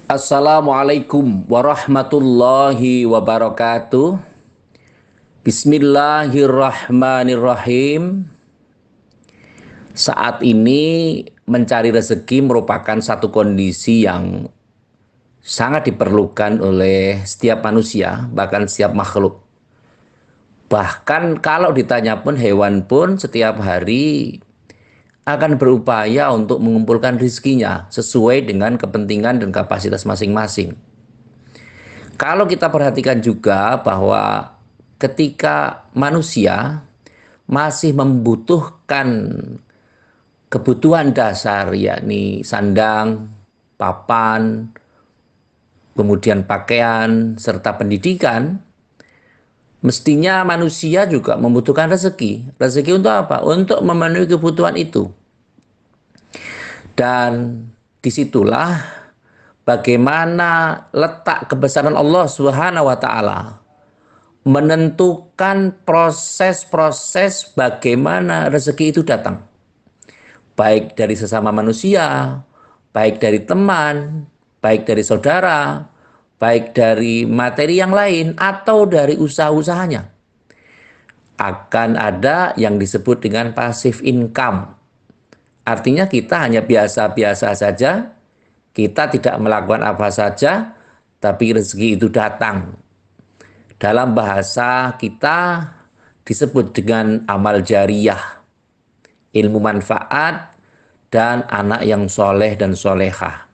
Assalamualaikum warahmatullahi wabarakatuh. Bismillahirrahmanirrahim. Saat ini mencari rezeki merupakan satu kondisi yang sangat diperlukan oleh setiap manusia, bahkan setiap makhluk. Bahkan kalau ditanya pun hewan pun setiap hari akan berupaya untuk mengumpulkan rezekinya sesuai dengan kepentingan dan kapasitas masing-masing. Kalau kita perhatikan juga bahwa ketika manusia masih membutuhkan kebutuhan dasar, yakni sandang, papan, kemudian pakaian, serta pendidikan, mestinya manusia juga membutuhkan rezeki. Rezeki untuk apa? Untuk memenuhi kebutuhan itu. Dan disitulah bagaimana letak kebesaran Allah Subhanahu wa taala menentukan proses-proses bagaimana rezeki itu datang. Baik dari sesama manusia, baik dari teman, baik dari saudara, baik dari materi yang lain, atau dari usaha-usahanya. Akan ada yang disebut dengan passive income. Artinya kita hanya biasa-biasa saja, kita tidak melakukan apa saja, tapi rezeki itu datang. Dalam bahasa kita disebut dengan amal jariyah, ilmu manfaat, dan anak yang soleh dan solehah.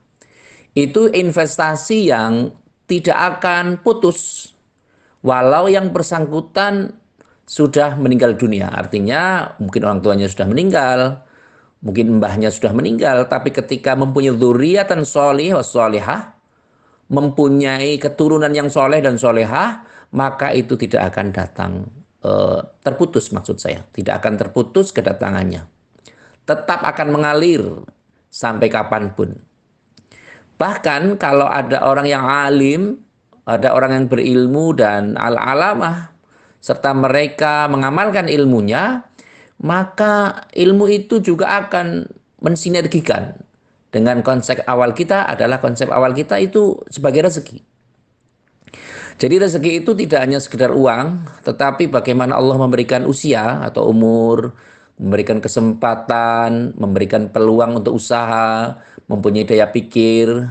Itu investasi yang tidak akan putus, walau yang bersangkutan sudah meninggal dunia. Artinya mungkin orang tuanya sudah meninggal, mungkin mbahnya sudah meninggal, tapi ketika mempunyai dzurriatan sholih wa sholihah, mempunyai keturunan yang soleh dan solehah, maka itu tidak akan datang terputus, maksud saya. Tidak akan terputus kedatangannya. Tetap akan mengalir sampai kapanpun. Bahkan kalau ada orang yang alim, ada orang yang berilmu dan al-alamah, serta mereka mengamalkan ilmunya, maka ilmu itu juga akan mensinergikan dengan konsep awal kita. Adalah konsep awal kita itu sebagai rezeki. Jadi rezeki itu tidak hanya sekedar uang, tetapi bagaimana Allah memberikan usia atau umur, memberikan kesempatan, memberikan peluang untuk usaha, mempunyai daya pikir,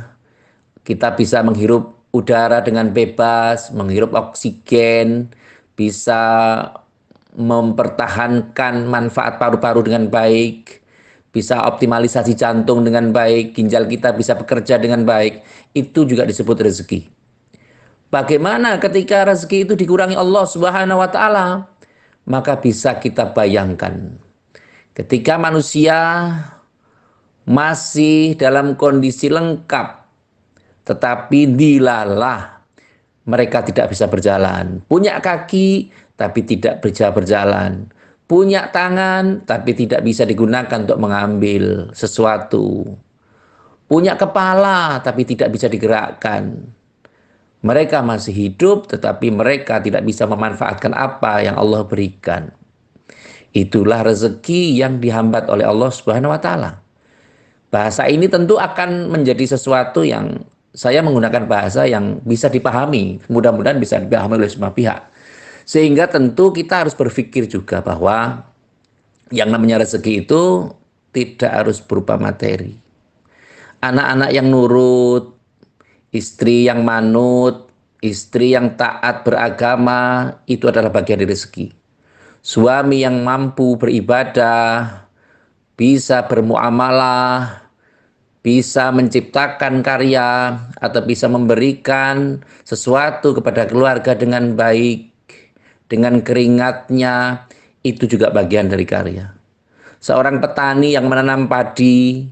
kita bisa menghirup udara dengan bebas, menghirup oksigen, bisa mempertahankan manfaat paru-paru dengan baik, bisa optimalisasi jantung dengan baik, ginjal kita bisa bekerja dengan baik. Itu juga disebut rezeki. Bagaimana ketika rezeki itu dikurangi Allah Subhanahu wa taala? Maka bisa kita bayangkan ketika manusia masih dalam kondisi lengkap tetapi dilalah, mereka tidak bisa berjalan. Punya kaki tapi tidak bisa berjalan. Punya tangan tapi tidak bisa digunakan untuk mengambil sesuatu. Punya kepala tapi tidak bisa digerakkan. Mereka masih hidup tetapi mereka tidak bisa memanfaatkan apa yang Allah berikan. Itulah rezeki yang dihambat oleh Allah Subhanahu wa taala. Bahasa ini tentu akan menjadi sesuatu yang saya menggunakan bahasa yang bisa dipahami. Mudah-mudahan bisa dipahami oleh semua pihak. Sehingga tentu kita harus berpikir juga bahwa yang namanya rezeki itu tidak harus berupa materi. Anak-anak yang nurut, istri yang manut, istri yang taat beragama, itu adalah bagian dari rezeki. Suami yang mampu beribadah, bisa bermuamalah, bisa menciptakan karya, atau bisa memberikan sesuatu kepada keluarga dengan baik, dengan keringatnya, itu juga bagian dari karya. Seorang petani yang menanam padi,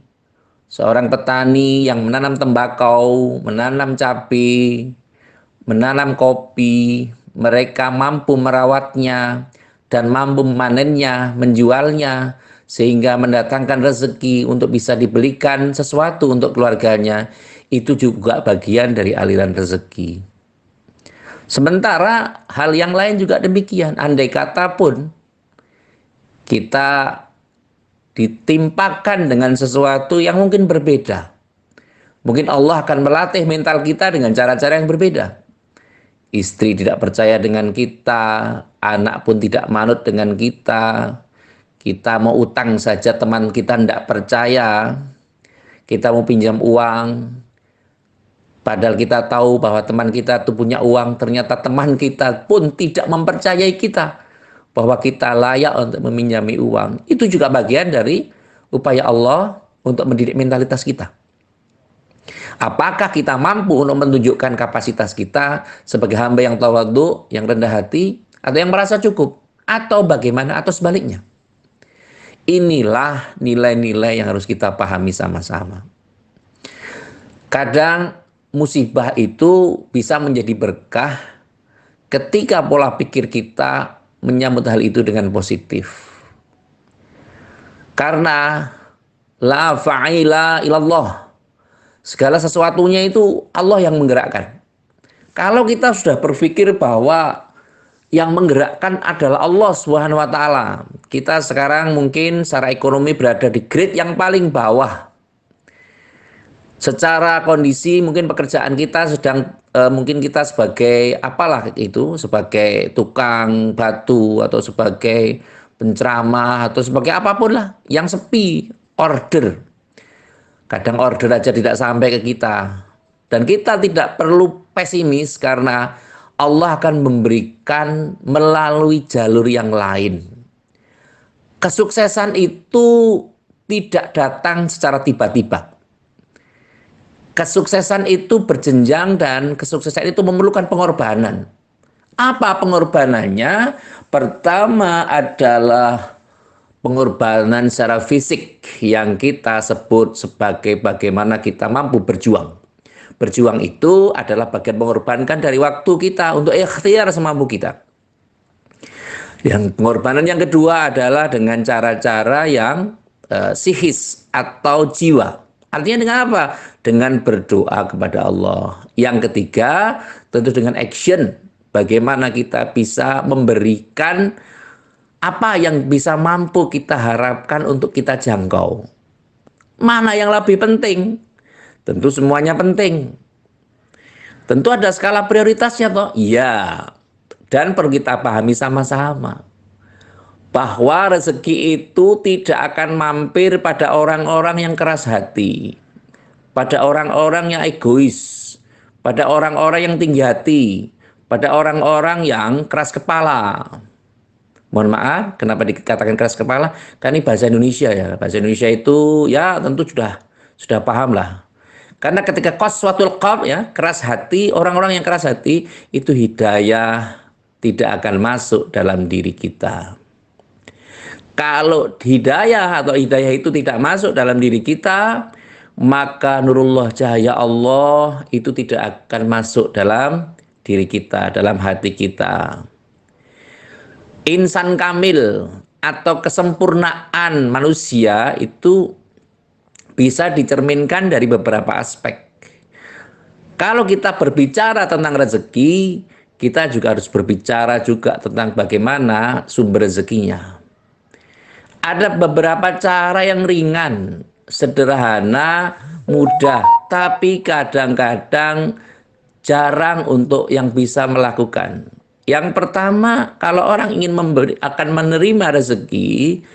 seorang petani yang menanam tembakau, menanam cabai, menanam kopi, mereka mampu merawatnya dan mampu memanennya, menjualnya, sehingga mendatangkan rezeki untuk bisa dibelikan sesuatu untuk keluarganya. Itu juga bagian dari aliran rezeki. Sementara hal yang lain juga demikian. Andai kata pun kita ditimpakan dengan sesuatu yang mungkin berbeda, Mungkin Allah akan melatih mental kita dengan cara-cara yang berbeda. Istri tidak percaya dengan kita, anak pun tidak manut dengan kita mau utang saja teman kita tidak percaya, kita mau pinjam uang, padahal kita tahu bahwa teman kita itu punya uang, ternyata teman kita pun tidak mempercayai kita bahwa kita layak untuk meminjami uang. Itu juga bagian dari upaya Allah untuk mendidik mentalitas kita. Apakah kita mampu untuk menunjukkan kapasitas kita sebagai hamba yang tawadhu, yang rendah hati, atau yang merasa cukup? Atau bagaimana, atau sebaliknya? Inilah nilai-nilai yang harus kita pahami sama-sama. Kadang musibah itu bisa menjadi berkah ketika pola pikir kita menyambut hal itu dengan positif. Karena la fa'ila ilallah. Segala sesuatunya itu Allah yang menggerakkan. Kalau kita sudah berpikir bahwa yang menggerakkan adalah Allah Subhanahu wa taala, kita sekarang mungkin secara ekonomi berada di grade yang paling bawah. Secara kondisi mungkin pekerjaan kita sedang mungkin kita sebagai apalah itu, sebagai tukang batu atau sebagai penceramah atau sebagai apapun lah yang sepi, order. Kadang order aja tidak sampai ke kita. Dan kita tidak perlu pesimis karena Allah akan memberikan melalui jalur yang lain. Kesuksesan itu tidak datang secara tiba-tiba. Kesuksesan itu berjenjang dan kesuksesan itu memerlukan pengorbanan. Apa pengorbanannya? Pertama adalah pengorbanan secara fisik yang kita sebut sebagai bagaimana kita mampu berjuang. Berjuang itu adalah bagian mengorbankan dari waktu kita untuk ikhtiar semampu kita. Yang pengorbanan yang kedua adalah dengan cara-cara yang psikis atau jiwa. Artinya dengan apa? Dengan berdoa kepada Allah. Yang ketiga tentu dengan action. Bagaimana kita bisa memberikan apa yang bisa mampu kita harapkan untuk kita jangkau. Mana yang lebih penting? Tentu semuanya penting. Tentu ada skala prioritasnya toh. Iya. Dan perlu kita pahami sama-sama bahwa rezeki itu tidak akan mampir pada orang-orang yang keras hati, pada orang-orang yang egois, pada orang-orang yang tinggi hati, pada orang-orang yang keras kepala. Mohon maaf, kenapa dikatakan keras kepala? Kan ini bahasa Indonesia ya. Bahasa Indonesia itu ya tentu sudah paham lah. Karena ketika qaswatul qalb ya, keras hati, orang-orang yang keras hati itu hidayah tidak akan masuk dalam diri kita. Kalau hidayah atau hidayah itu tidak masuk dalam diri kita, maka nurullah cahaya Allah itu tidak akan masuk dalam diri kita, dalam hati kita. Insan kamil atau kesempurnaan manusia itu bisa dicerminkan dari beberapa aspek. Kalau kita berbicara tentang rezeki, kita juga harus berbicara juga tentang bagaimana sumber rezekinya. Ada beberapa cara yang ringan, sederhana, mudah, tapi kadang-kadang jarang untuk yang bisa melakukan. Yang pertama, kalau orang ingin akan menerima rezeki,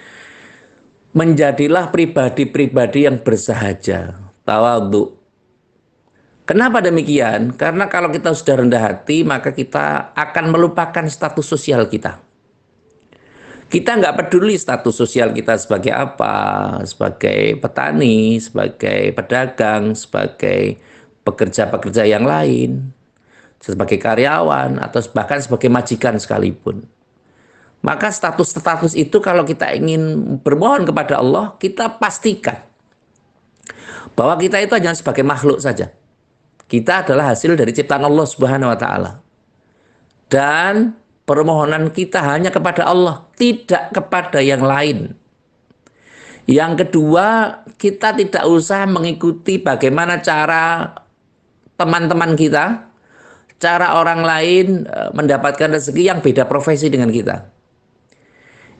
menjadilah pribadi-pribadi yang bersahaja, tawadhu. Kenapa demikian? Karena kalau kita sudah rendah hati, maka kita akan melupakan status sosial kita. Kita nggak peduli status sosial kita sebagai apa, sebagai petani, sebagai pedagang, sebagai pekerja-pekerja yang lain, sebagai karyawan, atau bahkan sebagai majikan sekalipun. Maka status-status itu kalau kita ingin bermohon kepada Allah, kita pastikan bahwa kita itu hanya sebagai makhluk saja. Kita adalah hasil dari ciptaan Allah Subhanahu wa taala. Dan permohonan kita hanya kepada Allah, tidak kepada yang lain. Yang kedua, kita tidak usah mengikuti bagaimana cara teman-teman kita, cara orang lain mendapatkan rezeki yang beda profesi dengan kita.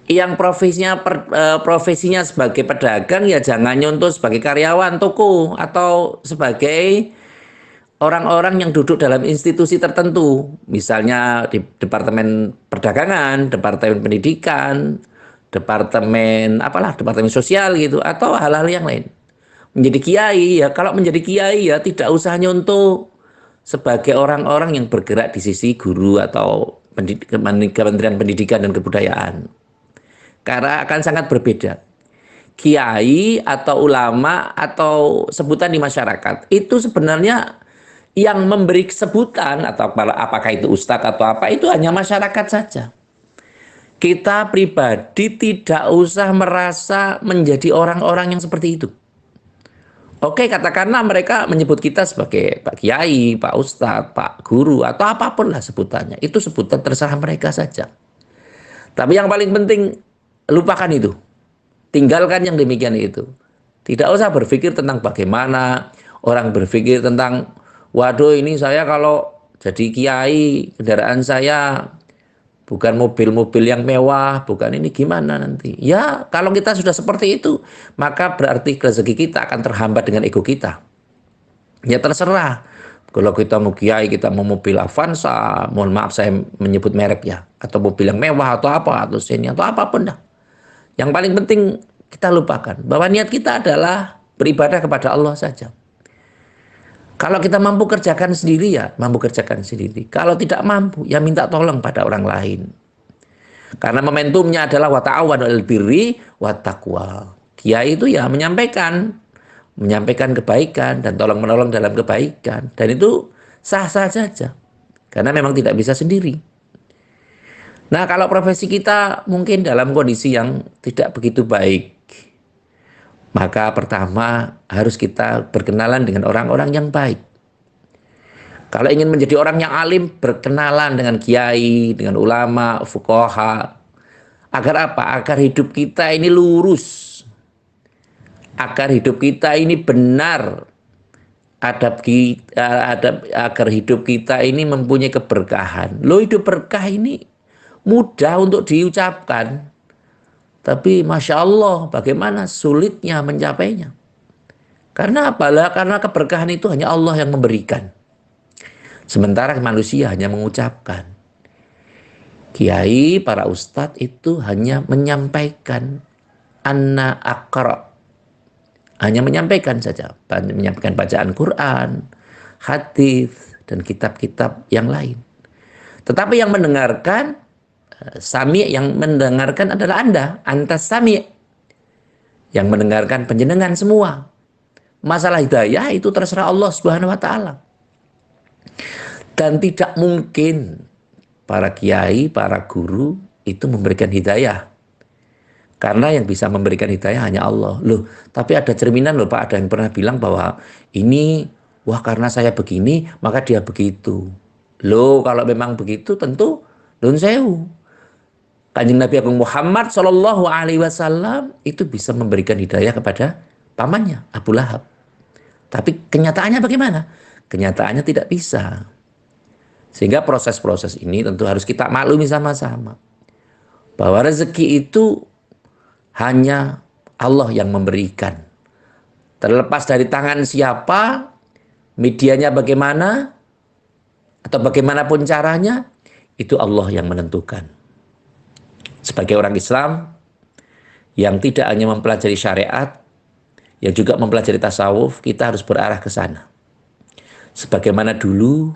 Yang profesinya sebagai pedagang ya jangan nyontoh sebagai karyawan toko atau sebagai orang-orang yang duduk dalam institusi tertentu, misalnya di departemen perdagangan, departemen pendidikan, departemen apalah, departemen sosial gitu, atau hal-hal yang lain. Menjadi kiai ya, kalau menjadi kiai ya tidak usah nyontoh sebagai orang-orang yang bergerak di sisi guru atau Kementerian Pendidikan dan Kebudayaan. Karena akan sangat berbeda. Kiai atau ulama atau sebutan di masyarakat itu sebenarnya yang memberi sebutan atau apakah itu ustadz atau apa itu hanya masyarakat saja. Kita pribadi tidak usah merasa menjadi orang-orang yang seperti itu. Oke, katakanlah mereka menyebut kita sebagai Pak Kiai, Pak Ustadz, Pak Guru, atau apapun lah sebutannya. Itu sebutan terserah mereka saja. Tapi yang paling penting, lupakan itu. Tinggalkan yang demikian itu. Tidak usah berpikir tentang bagaimana orang berpikir tentang, waduh ini saya kalau jadi kiai, kendaraan saya bukan mobil-mobil yang mewah, bukan ini gimana nanti. Ya, kalau kita sudah seperti itu, maka berarti rezeki kita akan terhambat dengan ego kita. Ya terserah. Kalau kita mau kiai, kita mau mobil Avanza, mohon maaf saya menyebut merek ya, atau mobil yang mewah atau apa, atau Xenia atau apapun dah. Yang paling penting kita lupakan bahwa niat kita adalah beribadah kepada Allah saja. Kalau kita mampu kerjakan sendiri ya mampu kerjakan sendiri. Kalau tidak mampu ya minta tolong pada orang lain. Karena momentumnya adalah wa ta'awanu 'alal birri wat taqwa. Kiai itu ya menyampaikan kebaikan dan tolong menolong dalam kebaikan, dan itu sah-sah saja. Karena memang tidak bisa sendiri. Nah, kalau profesi kita mungkin dalam kondisi yang tidak begitu baik, maka pertama harus kita berkenalan dengan orang-orang yang baik. Kalau ingin menjadi orang yang alim, berkenalan dengan kiai, dengan ulama, fuqaha. Agar apa? Agar hidup kita ini lurus. Agar hidup kita ini benar. Agar hidup kita ini mempunyai keberkahan. Loh, hidup berkah ini mudah untuk diucapkan. Tapi Masya Allah, bagaimana sulitnya mencapainya. Karena apalah? Karena keberkahan itu hanya Allah yang memberikan. Sementara manusia hanya mengucapkan. Kiai, para ustadz itu hanya menyampaikan. Anna akra. Hanya menyampaikan saja. Menyampaikan bacaan Quran, hadis, dan kitab-kitab yang lain. Tetapi yang mendengarkan, sami, yang mendengarkan adalah Anda. Antas sami. Yang mendengarkan penjenengan semua. Masalah hidayah itu terserah Allah Subhanahu wa Ta'ala. Dan tidak mungkin para kiai, para guru itu memberikan hidayah. Karena yang bisa memberikan hidayah hanya Allah. Loh, tapi ada cerminan loh Pak, ada yang pernah bilang bahwa ini, wah karena saya begini, maka dia begitu. Loh, kalau memang begitu tentu nun sewu. Kanjeng Nabi Agung Muhammad Shallallahu Alaihi Wasallam itu bisa memberikan hidayah kepada pamannya Abu Lahab. Tapi kenyataannya bagaimana? Kenyataannya tidak bisa. Sehingga proses-proses ini tentu harus kita maklumi sama-sama. Bahwa rezeki itu hanya Allah yang memberikan. Terlepas dari tangan siapa, medianya bagaimana, atau bagaimanapun caranya, itu Allah yang menentukan. Sebagai orang Islam yang tidak hanya mempelajari syariat, yang juga mempelajari tasawuf, kita harus berarah ke sana. Sebagaimana dulu,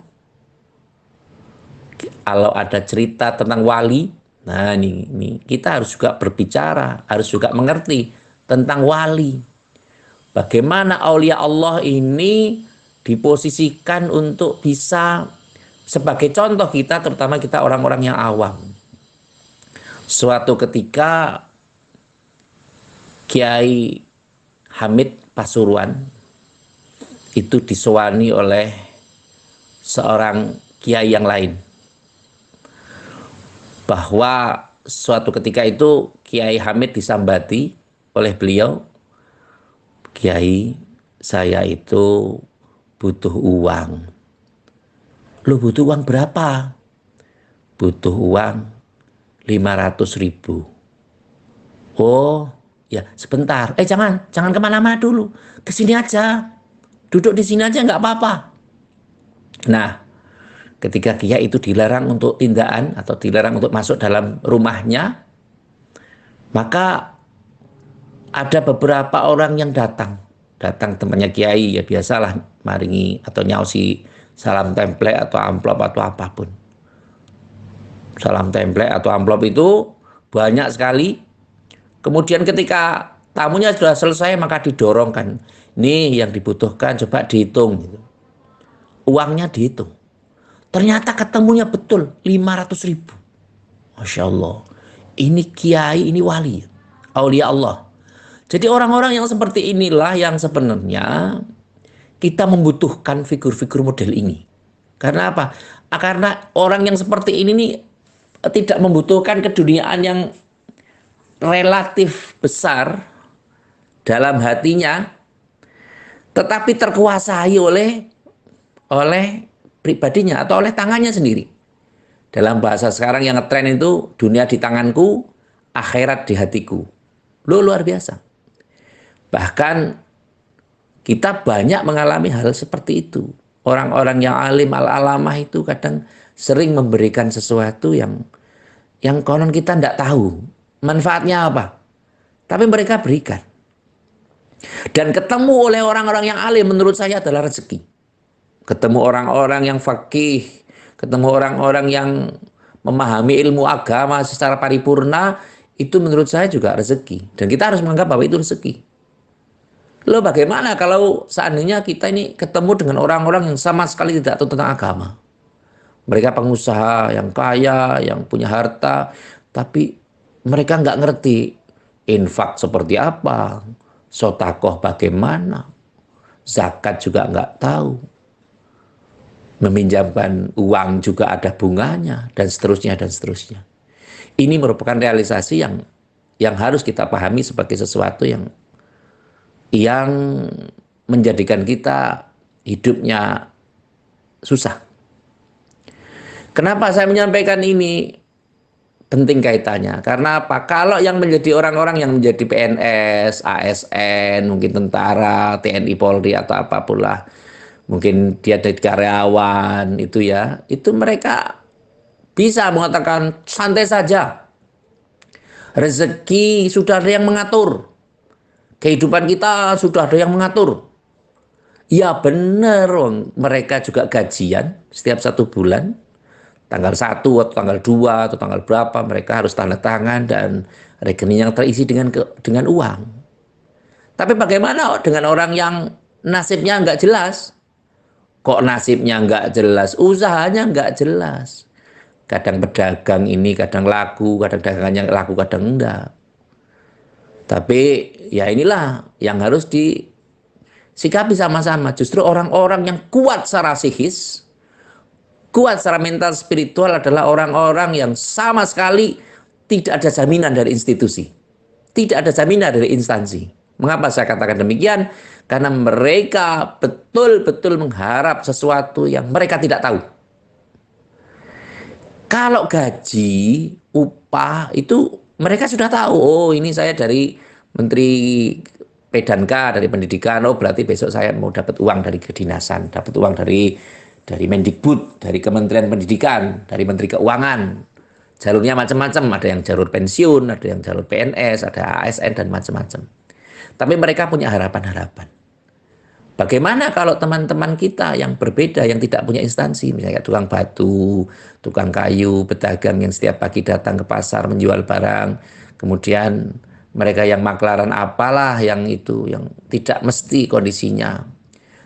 kalau ada cerita tentang wali, nah ini kita harus juga berbicara, harus juga mengerti tentang wali. Bagaimana aulia Allah ini diposisikan untuk bisa sebagai contoh kita, terutama kita orang-orang yang awam. Suatu ketika Kiai Hamid Pasuruan itu disowani oleh seorang kiai yang lain. Bahwa suatu ketika itu Kiai Hamid disambati oleh beliau, Kiai, saya itu butuh uang. Lu butuh uang berapa? Butuh uang 500.000. Oh, ya sebentar. Jangan kemana-mana dulu. Ke sini aja. Duduk di sini aja nggak apa-apa. Nah, ketika Kiai itu dilarang untuk tindakan atau dilarang untuk masuk dalam rumahnya, maka ada beberapa orang yang datang temannya Kiai, ya biasalah maringi atau nyausi salam template atau amplop atau apapun. Salam template atau amplop itu banyak sekali. Kemudian ketika tamunya sudah selesai maka didorongkan, nih yang dibutuhkan coba dihitung gitu. Uangnya dihitung, ternyata ketemunya betul 500.000. Masya Allah, ini kiai, ini wali, aulia Allah. Jadi orang-orang yang seperti inilah yang sebenarnya kita membutuhkan figur-figur model ini. Karena apa? Karena orang yang seperti ini nih tidak membutuhkan keduniaan yang relatif besar dalam hatinya, tetapi terkuasai oleh pribadinya atau oleh tangannya sendiri. Dalam bahasa sekarang yang ngetren itu, dunia di tanganku, akhirat di hatiku. Luar biasa. Bahkan kita banyak mengalami hal seperti itu. Orang-orang yang alim al-alamah itu kadang sering memberikan sesuatu yang konon kita tidak tahu manfaatnya apa. Tapi mereka berikan. Dan ketemu oleh orang-orang yang alim menurut saya adalah rezeki. Ketemu orang-orang yang fakih, ketemu orang-orang yang memahami ilmu agama secara paripurna, itu menurut saya juga rezeki. Dan kita harus menganggap bahwa itu rezeki. Loh bagaimana kalau seandainya kita ini ketemu dengan orang-orang yang sama sekali tidak tahu tentang agama. Mereka pengusaha yang kaya, yang punya harta, tapi mereka nggak ngerti infak seperti apa, sotakoh bagaimana, zakat juga nggak tahu, meminjamkan uang juga ada bunganya, dan seterusnya dan seterusnya. Ini merupakan realisasi yang harus kita pahami sebagai sesuatu yang menjadikan kita hidupnya susah. Kenapa saya menyampaikan ini? Penting kaitannya. Karena apa? Kalau yang menjadi orang-orang yang menjadi PNS, ASN, mungkin tentara, TNI, Polri, atau apapun lah, mungkin dia dari karyawan, itu ya, itu mereka bisa mengatakan santai saja. Rezeki sudah ada yang mengatur. Kehidupan kita sudah ada yang mengatur. Ya benar, mereka juga gajian setiap 1 bulan. Tanggal 1 atau tanggal 2 atau tanggal berapa mereka harus tanda tangan dan rekening yang terisi dengan uang. Tapi bagaimana dengan orang yang nasibnya nggak jelas? Kok nasibnya nggak jelas? Usahanya nggak jelas. Kadang pedagang ini, kadang laku, kadang dagangannya laku, kadang enggak. Tapi ya inilah yang harus disikapi sama-sama. Justru orang-orang yang kuat secara psikis, kuat secara mental spiritual adalah orang-orang yang sama sekali tidak ada jaminan dari institusi. Tidak ada jaminan dari instansi. Mengapa saya katakan demikian? Karena mereka betul-betul mengharap sesuatu yang mereka tidak tahu. Kalau gaji, upah itu mereka sudah tahu. Oh ini saya dari Menteri Pedanka, dari pendidikan. Oh berarti besok saya mau dapat uang dari kedinasan, dapat uang dari Mendikbud, dari Kementerian Pendidikan, dari Menteri Keuangan. Jalurnya macam-macam, ada yang jalur pensiun, ada yang jalur PNS, ada ASN dan macam-macam. Tapi mereka punya harapan-harapan. Bagaimana kalau teman-teman kita yang berbeda, yang tidak punya instansi, misalnya tukang batu, tukang kayu, pedagang yang setiap pagi datang ke pasar menjual barang, kemudian mereka yang maklaran apalah yang itu, yang tidak mesti kondisinya,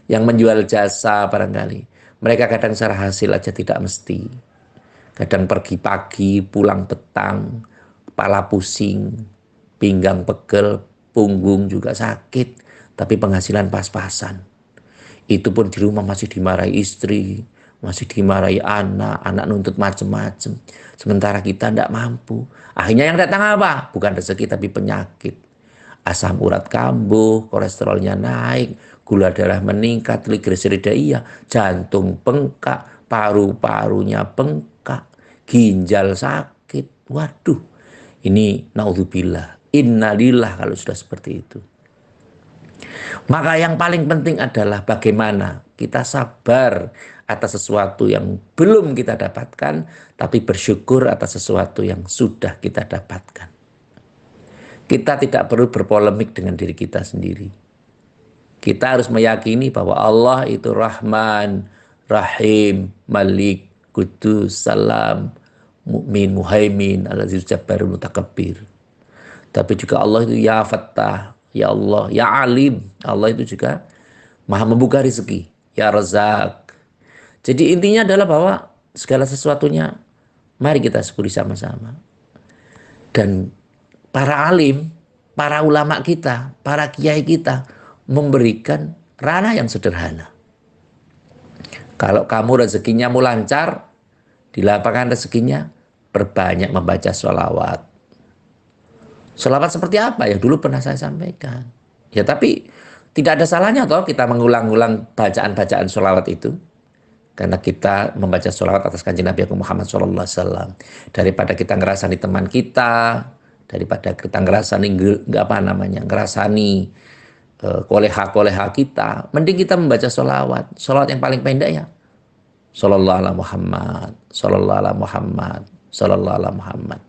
yang menjual jasa barangkali. Mereka kadang secara hasil aja tidak mesti. Kadang pergi pagi, pulang petang, kepala pusing, pinggang pegel, punggung juga sakit, tapi penghasilan pas-pasan. Itu pun di rumah masih dimarahi istri, masih dimarahi anak nuntut macam-macam. Sementara kita tidak mampu. Akhirnya yang datang apa? Bukan rezeki tapi penyakit. Asam urat kambuh, kolesterolnya naik, gula darah meningkat, trigliserida iya, jantung bengkak, paru-parunya bengkak, ginjal sakit. Waduh, ini naudzubillah. Innalillah kalau sudah seperti itu. Maka yang paling penting adalah bagaimana kita sabar atas sesuatu yang belum kita dapatkan, tapi bersyukur atas sesuatu yang sudah kita dapatkan. Kita tidak perlu berpolemik dengan diri kita sendiri. Kita harus meyakini bahwa Allah itu Rahman, Rahim, Malik, Kudus, Salam, Mu'min, Muhaimin, Al-Aziz, Jabbar, Mutakabbir. Tapi juga Allah itu Ya Fattah, Ya Allah, Ya Alim. Allah itu juga Maha membuka rezeki, Ya Razak. Jadi intinya adalah bahwa segala sesuatunya mari kita syukuri sama-sama. Dan para alim, para ulama kita, para kiai kita memberikan ranah yang sederhana. Kalau kamu rezekinya mau lancar, di lapangan rezekinya perbanyak membaca sholawat. Sholawat seperti apa yang dulu pernah saya sampaikan. Ya tapi tidak ada salahnya toh kita mengulang-ulang bacaan-bacaan sholawat itu. Karena kita membaca sholawat atas kanjeng Nabi Muhammad SAW. Daripada kita ngerasani teman kita, daripada kita ngerasani koleha-koleha kita, mending kita membaca sholawat. Sholawat yang paling pendek ya. Sallallahu ala Muhammad, sallallahu ala Muhammad, sallallahu ala Muhammad.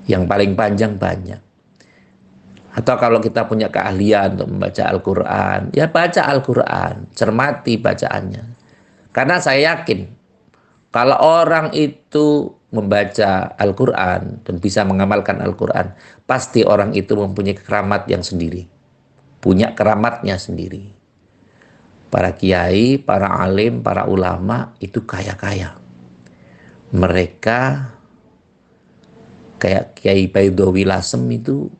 Yang paling panjang banyak. Atau kalau kita punya keahlian untuk membaca Al-Quran, ya baca Al-Quran, cermati bacaannya. Karena saya yakin, kalau orang itu membaca Al-Quran dan bisa mengamalkan Al-Quran, pasti orang itu mempunyai keramat yang sendiri. Punya keramatnya sendiri. Para kiai, para alim, para ulama itu kaya-kaya. Mereka kayak Kiai Baidowi Lasem itu,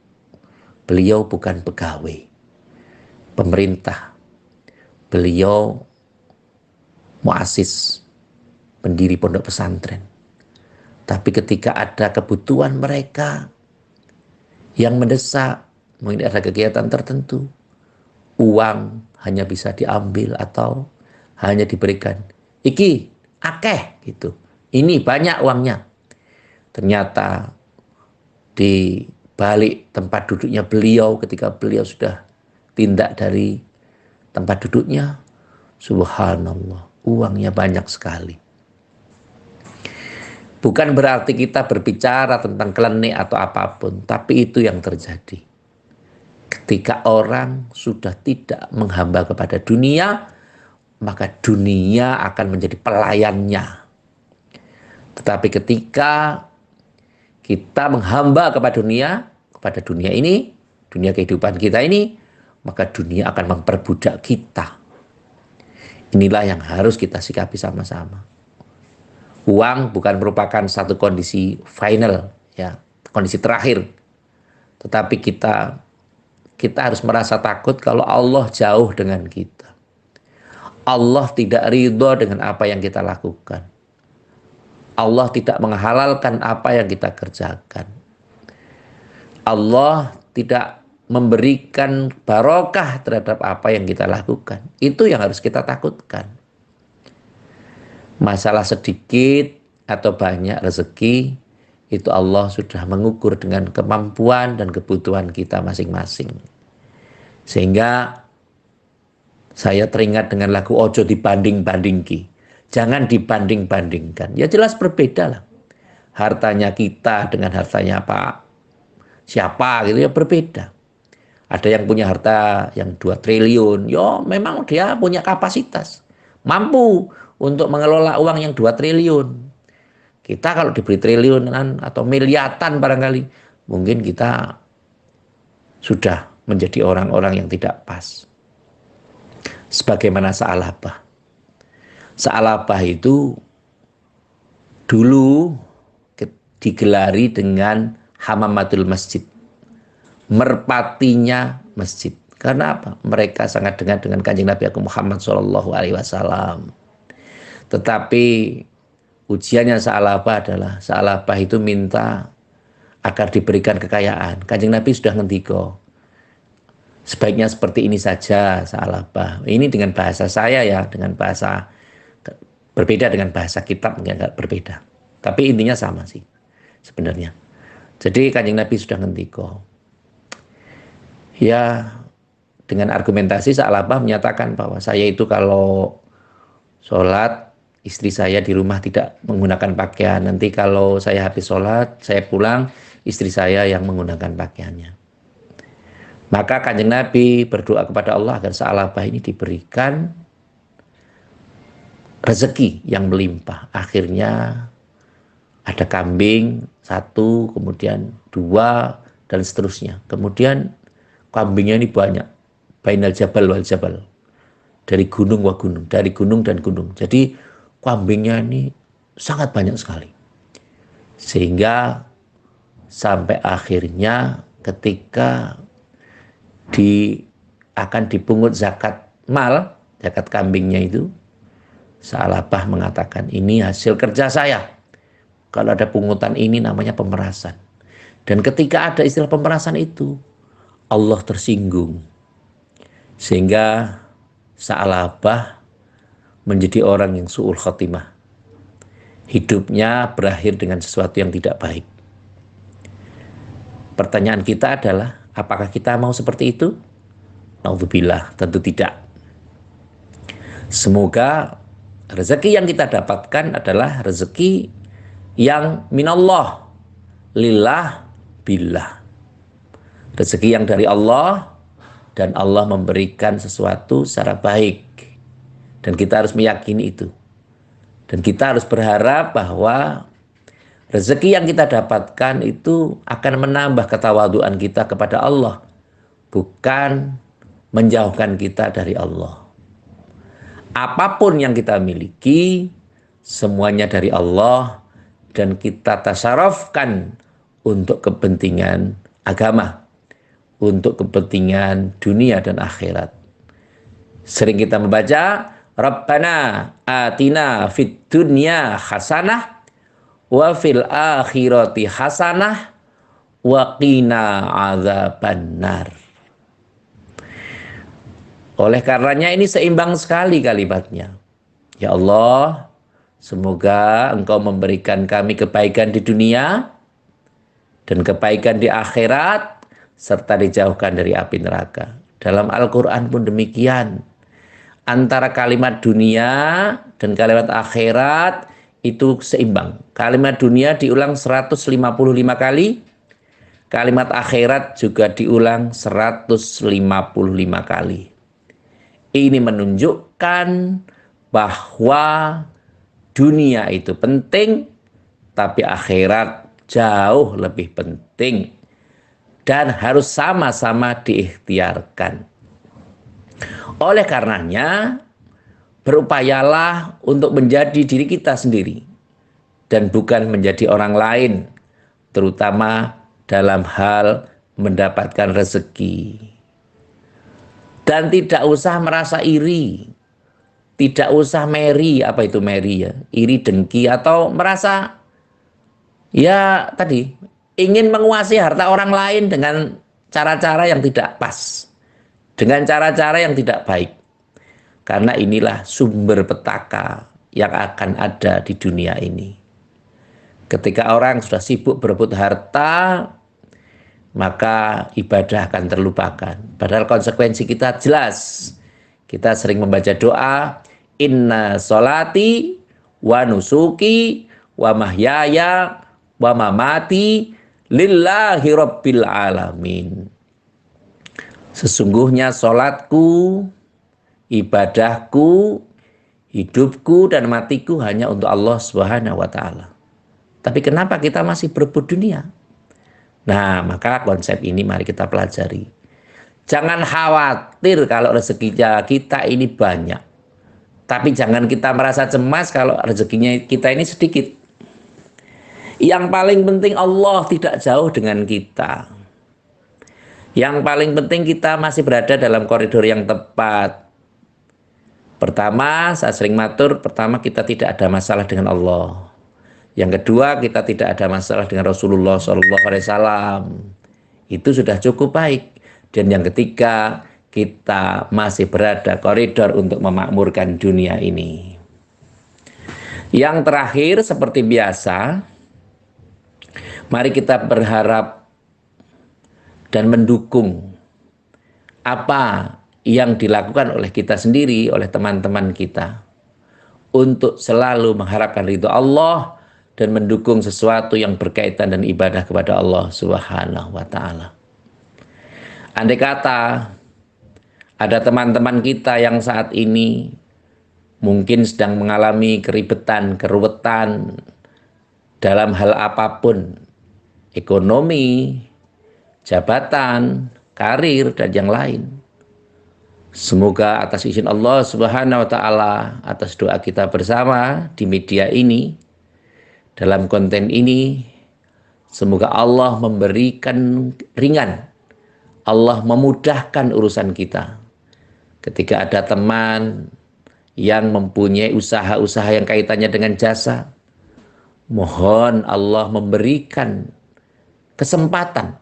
beliau bukan pegawai pemerintah. Beliau muasis, pendiri pondok pesantren. Tapi ketika ada kebutuhan mereka yang mendesak, mungkin ada kegiatan tertentu, uang hanya bisa diambil atau hanya diberikan. Iki, akeh gitu. Ini banyak uangnya. Ternyata di balik tempat duduknya beliau ketika beliau sudah tindak dari tempat duduknya, subhanallah, uangnya banyak sekali. Bukan berarti kita berbicara tentang klenik atau apapun, tapi itu yang terjadi. Ketika orang sudah tidak menghamba kepada dunia, maka dunia akan menjadi pelayannya. Tetapi ketika kita menghamba kepada dunia ini, dunia kehidupan kita ini, maka dunia akan memperbudak kita. Inilah yang harus kita sikapi sama-sama. Uang bukan merupakan satu kondisi final, ya, kondisi terakhir. Tetapi kita harus merasa takut kalau Allah jauh dengan kita. Allah tidak ridho dengan apa yang kita lakukan. Allah tidak menghalalkan apa yang kita kerjakan. Allah tidak memberikan barokah terhadap apa yang kita lakukan. Itu yang harus kita takutkan. Masalah sedikit atau banyak rezeki, itu Allah sudah mengukur dengan kemampuan dan kebutuhan kita masing-masing. Sehingga saya teringat dengan lagu Ojo dibanding-bandingki. Jangan dibanding-bandingkan. Ya jelas berbeda lah. Hartanya kita dengan hartanya Pak siapa gitu ya berbeda. Ada yang punya harta yang 2 triliun. Ya memang dia punya kapasitas. Mampu untuk mengelola uang yang 2 triliun. Kita kalau diberi triliunan atau miliatan barangkali, mungkin kita sudah menjadi orang-orang yang tidak pas. Sebagaimana Sa'alabah. Sa'alabah itu dulu digelari dengan hamamatul masjid. Merpatinya masjid. Karena apa? Mereka sangat dekat dengan kanjeng Nabi Muhammad SAW. Tetapi ujiannya Sa'alabah adalah Sa'alabah itu minta agar diberikan kekayaan. Kanjeng Nabi sudah ngendiko, sebaiknya seperti ini saja Sa'alabah. Ini dengan bahasa saya ya, dengan bahasa berbeda dengan bahasa kitab, agak berbeda. Tapi intinya sama sih sebenarnya. Jadi kanjeng Nabi sudah ngendiko, Ya, dengan argumentasi Sa'labah menyatakan bahwa saya itu kalau sholat, istri saya di rumah tidak menggunakan pakaian. Nanti kalau saya habis sholat, saya pulang, istri saya yang menggunakan pakaiannya. Maka Kanjeng Nabi berdoa kepada Allah agar Sa'labah ini diberikan rezeki yang melimpah. Akhirnya ada kambing satu, kemudian dua, dan seterusnya. Kemudian kambingnya ini banyak. Bainal jabal wal jabal. Dari gunung wa gunung, dari gunung dan gunung. Jadi kambingnya ini sangat banyak sekali. Sehingga sampai akhirnya ketika akan dipungut zakat mal, zakat kambingnya itu, Sa'labah mengatakan, ini hasil kerja saya. Kalau ada pungutan ini namanya pemerasan. Dan ketika ada istilah pemerasan itu, Allah tersinggung. Sehingga Sa'labah menjadi orang yang su'ul khotimah. Hidupnya berakhir dengan sesuatu yang tidak baik. Pertanyaan kita adalah, apakah kita mau seperti itu? Naudzubillah, tentu tidak. Semoga rezeki yang kita dapatkan adalah rezeki yang minallah, lillah, billah. Rezeki yang dari Allah, dan Allah memberikan sesuatu secara baik. Dan kita harus meyakini itu. Dan kita harus berharap bahwa rezeki yang kita dapatkan itu akan menambah ketawaduan kita kepada Allah, bukan menjauhkan kita dari Allah. Apapun yang kita miliki, semuanya dari Allah, dan kita tasarrufkan untuk kepentingan agama, untuk kepentingan dunia dan akhirat. Sering kita membaca, Rabbana atina fid dunya hasanah wa fil akhirati hasanah wa qina adzabannar. Oleh karenanya ini seimbang sekali kalimatnya. Ya Allah, semoga Engkau memberikan kami kebaikan di dunia dan kebaikan di akhirat, serta dijauhkan dari api neraka. Dalam Al-Quran pun demikian. Antara kalimat dunia dan kalimat akhirat itu seimbang. Kalimat dunia diulang 155 kali, kalimat akhirat juga diulang 155 kali. Ini menunjukkan bahwa dunia itu penting, tapi akhirat jauh lebih penting dan harus sama-sama diikhtiarkan. Oleh karenanya, berupayalah untuk menjadi diri kita sendiri dan bukan menjadi orang lain, terutama dalam hal mendapatkan rezeki. Dan tidak usah merasa iri, tidak usah meri, apa itu meri ya? Iri, dengki, atau merasa ya tadi ingin menguasai harta orang lain dengan cara-cara yang tidak pas, dengan cara-cara yang tidak baik. Karena inilah sumber petaka yang akan ada di dunia ini. Ketika orang sudah sibuk berebut harta, maka ibadah akan terlupakan. Padahal konsekuensi kita jelas. Kita sering membaca doa, inna sholati wa nusuki wa mahyaya wa mamati lillahi rabbil alamin. Sesungguhnya sholatku, ibadahku, hidupku dan matiku hanya untuk Allah Subhanahu wa ta'ala. Tapi kenapa kita masih berebut dunia? Nah, maka konsep ini mari kita pelajari. Jangan khawatir kalau rezekinya kita ini banyak. Tapi jangan kita merasa cemas kalau rezekinya kita ini sedikit. Yang paling penting Allah tidak jauh dengan kita. Yang paling penting kita masih berada dalam koridor yang tepat. Pertama, saya sering matur, pertama kita tidak ada masalah dengan Allah. Yang kedua, kita tidak ada masalah dengan Rasulullah SAW. Itu sudah cukup baik. Dan yang ketiga, kita masih berada koridor untuk memakmurkan dunia ini. Yang terakhir, seperti biasa, mari kita berharap dan mendukung apa yang dilakukan oleh kita sendiri, oleh teman-teman kita, untuk selalu mengharapkan ridho Allah dan mendukung sesuatu yang berkaitan dan ibadah kepada Allah Subhanahu wa Ta'ala. Andai kata ada teman-teman kita yang saat ini mungkin sedang mengalami keribetan, keruwetan dalam hal apapun, ekonomi, jabatan, karir, dan yang lain. Semoga atas izin Allah Subhanahu wa Ta'ala, atas doa kita bersama di media ini, dalam konten ini, semoga Allah memberikan ringan, Allah memudahkan urusan kita. Ketika ada teman yang mempunyai usaha-usaha yang kaitannya dengan jasa, mohon Allah memberikan kesempatan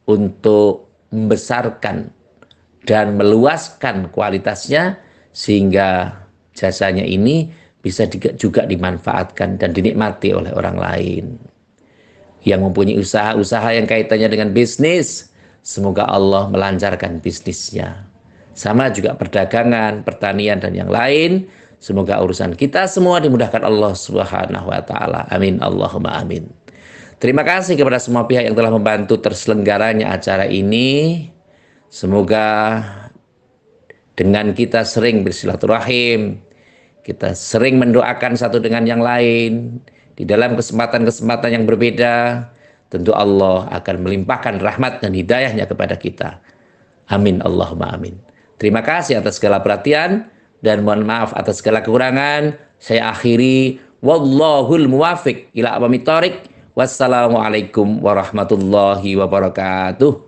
untuk membesarkan dan meluaskan kualitasnya, sehingga jasanya ini bisa juga dimanfaatkan dan dinikmati oleh orang lain. Yang mempunyai usaha-usaha yang kaitannya dengan bisnis, semoga Allah melancarkan bisnisnya. Sama juga perdagangan, pertanian, dan yang lain. Semoga urusan kita semua dimudahkan Allah Subhanahu wa Ta'ala. Amin. Allahumma amin. Terima kasih kepada semua pihak yang telah membantu terselenggaranya acara ini. Semoga dengan kita sering bersilaturahim, kita sering mendoakan satu dengan yang lain, di dalam kesempatan-kesempatan yang berbeda, tentu Allah akan melimpahkan rahmat dan hidayahnya kepada kita. Amin. Allahumma amin. Terima kasih atas segala perhatian dan mohon maaf atas segala kekurangan. Saya akhiri. Wallahul muwafiq ila aqwamit thoriq. Wassalamualaikum warahmatullahi wabarakatuh.